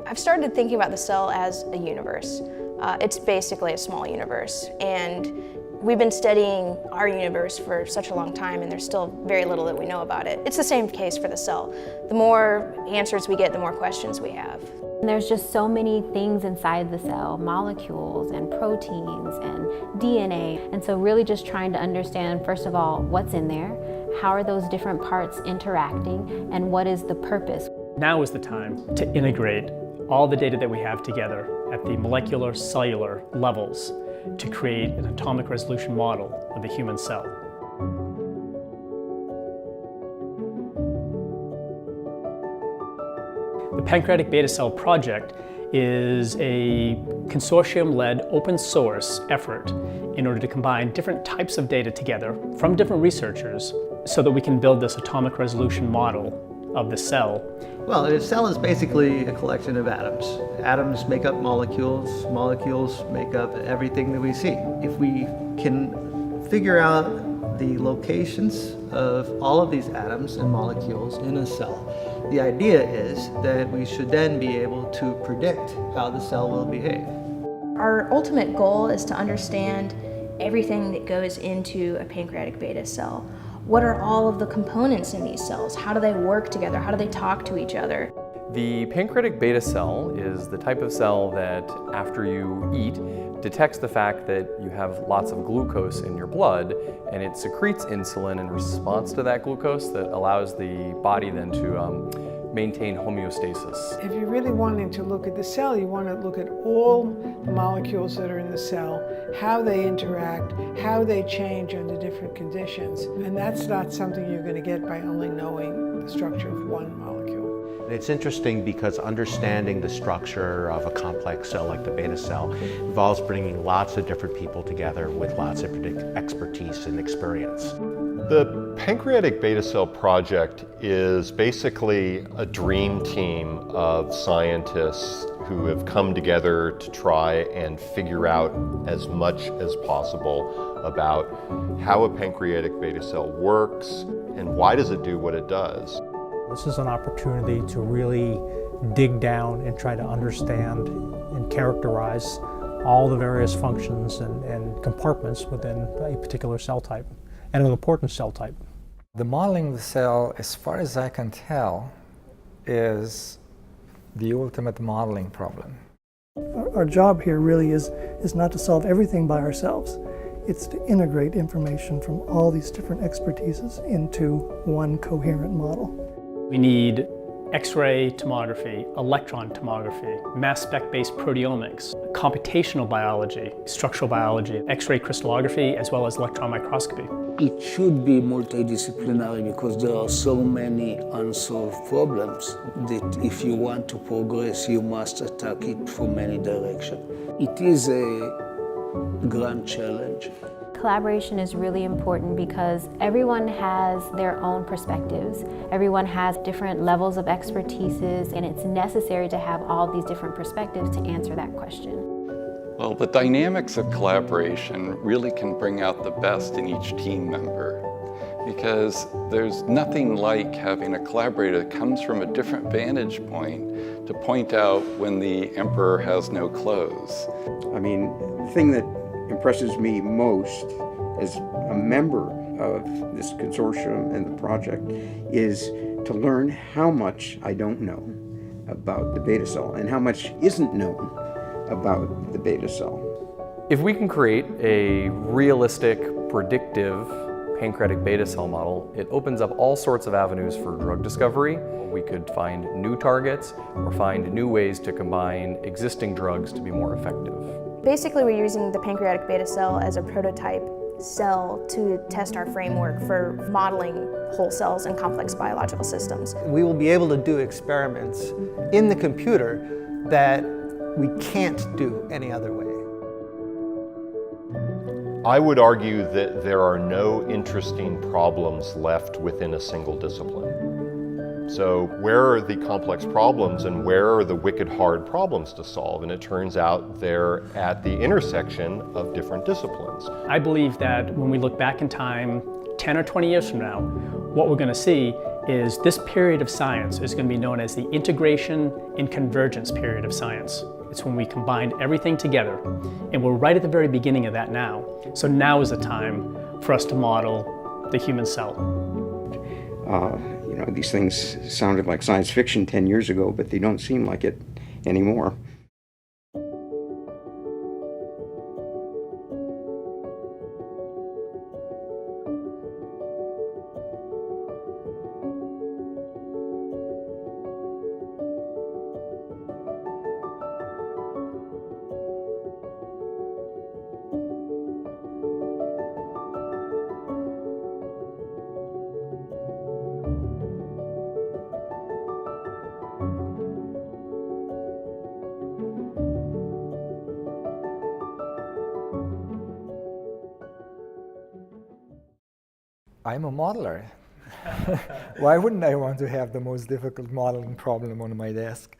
I've started thinking about the cell as a universe. It's basically a small universe, and we've been studying our universe for such a long time, and there's still very little that we know about it. It's the same case for the cell. The more answers we get, the more questions we have. And there's just so many things inside the cell, molecules and proteins and DNA. And so really just trying to understand, first of all, what's in there, how are those different parts interacting, and what is the purpose? Now is the time to integrate all the data that we have together at the molecular, cellular levels to create an atomic resolution model of the human cell. The Pancreatic Beta Cell Project is a consortium-led open source effort in order to combine different types of data together from different researchers so that we can build this atomic resolution model of the cell. Well, a cell is basically a collection of atoms. Atoms make up molecules, molecules make up everything that we see. If we can figure out the locations of all of these atoms and molecules in a cell, the idea is that we should then be able to predict how the cell will behave. Our ultimate goal is to understand everything that goes into a pancreatic beta cell. What are all of the components in these cells? How do they work together? How do they talk to each other? The pancreatic beta cell is the type of cell that, after you eat, detects the fact that you have lots of glucose in your blood, and it secretes insulin in response to that glucose that allows the body then to maintain homeostasis. If you're really wanting to look at the cell, you want to look at all the molecules that are in the cell, how they interact, how they change under different conditions. And that's not something you're going to get by only knowing the structure of one molecule. It's interesting because understanding the structure of a complex cell like the beta cell involves bringing lots of different people together with lots of expertise and experience. The Pancreatic Beta Cell Project is basically a dream team of scientists who have come together to try and figure out as much as possible about how a pancreatic beta cell works and why does it do what it does. This is an opportunity to really dig down and try to understand and characterize all the various functions and compartments within a particular cell type, and an important cell type. The modeling of the cell, as far as I can tell, is the ultimate modeling problem. Our job here really is not to solve everything by ourselves. It's to integrate information from all these different expertises into one coherent model. We need X-ray tomography, electron tomography, mass spec-based proteomics, computational biology, structural biology, X-ray crystallography, as well as electron microscopy. It should be multidisciplinary because there are so many unsolved problems that if you want to progress, you must attack it from many directions. It is a grand challenge. Collaboration is really important because everyone has their own perspectives. Everyone has different levels of expertises, and it's necessary to have all these different perspectives to answer that question. Well, the dynamics of collaboration really can bring out the best in each team member, because there's nothing like having a collaborator that comes from a different vantage point to point out when the emperor has no clothes. I mean, the thing that impresses me most as a member of this consortium and the project is to learn how much I don't know about the beta cell and how much isn't known about the beta cell. If we can create a realistic, predictive pancreatic beta cell model, it opens up all sorts of avenues for drug discovery. We could find new targets or find new ways to combine existing drugs to be more effective. Basically, we're using the pancreatic beta cell as a prototype cell to test our framework for modeling whole cells and complex biological systems. We will be able to do experiments in the computer that we can't do any other way. I would argue that there are no interesting problems left within a single discipline. So where are the complex problems and where are the wicked hard problems to solve? And it turns out they're at the intersection of different disciplines. I believe that when we look back in time, 10 or 20 years from now, what we're going to see is this period of science is going to be known as the integration and convergence period of science. It's when we combine everything together, and we're right at the very beginning of that now. So now is the time for us to model the human cell. You know, these things sounded like science fiction 10 years ago, but they don't seem like it anymore. I'm a modeler. Why wouldn't I want to have the most difficult modeling problem on my desk?